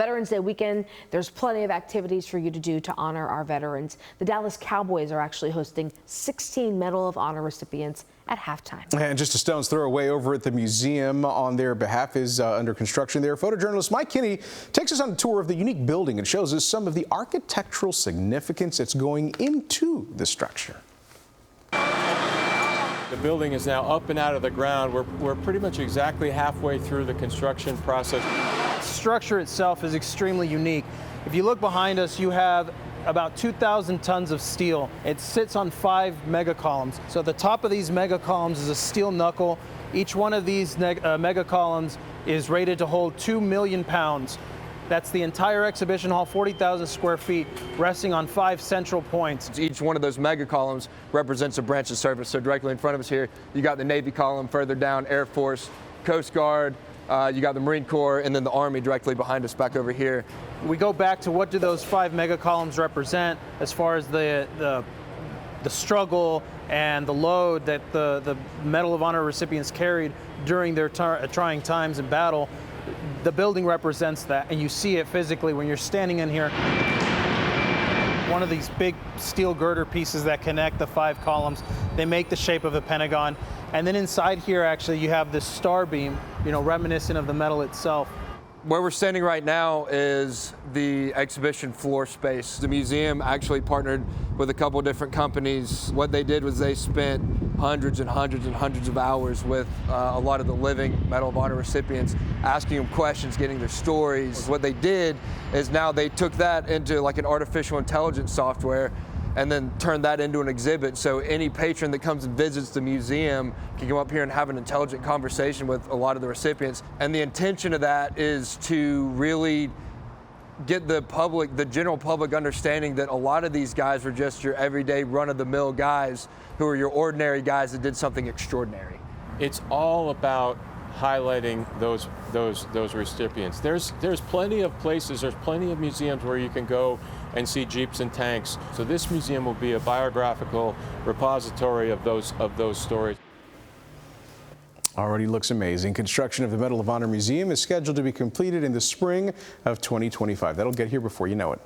Veterans Day weekend, there's plenty of activities for you to do to honor our veterans. The Dallas Cowboys are actually hosting 16 Medal of Honor recipients at halftime. And just a stone's throw away over at the museum on their behalf is under construction there. Photojournalist Mike Kinney takes us on a tour of the unique building and shows us some of the architectural significance that's going into the structure. The building is now up and out of the ground. We're pretty much exactly halfway through the construction process. The structure itself is extremely unique. If you look behind us, you have about 2,000 tons of steel. It sits on 5 mega columns. So the top of these mega columns is a steel knuckle. Each one of these mega columns is rated to hold 2 million pounds. That's the entire exhibition hall, 40,000 square feet, resting on 5 central points. Each one of those mega columns represents a branch of service. So directly in front of us here, you got the Navy column, further down, Air Force, Coast Guard, you got the Marine Corps, and then the Army directly behind us back over here. We go back to what do those 5 mega columns represent as far as the struggle and the load that the Medal of Honor recipients carried during their trying times in battle. The building represents that, and you see it physically when you're standing in here. One of these big steel girder pieces that connect the 5 columns, they make the shape of a pentagon. And then inside here, actually, you have this star beam, reminiscent of the medal itself. Where we're standing right now is the exhibition floor space. The museum actually partnered with a couple different companies. What they did was they spent hundreds and hundreds and hundreds of hours with a lot of the living Medal of Honor recipients, asking them questions, getting their stories. What they did is now they took that into like an artificial intelligence software and then turn that into an exhibit. So any patron that comes and visits the museum can come up here and have an intelligent conversation with a lot of the recipients. And the intention of that is to really get the public, the general public, understanding that a lot of these guys were just your everyday run-of-the-mill guys who are your ordinary guys that did something extraordinary. It's all about highlighting those recipients. There's plenty of places, there's plenty of museums where you can go and see Jeeps and tanks. So this museum will be a biographical repository of those stories. Already looks amazing. Construction of the Medal of Honor Museum is scheduled to be completed in the spring of 2025. That'll get here before you know it.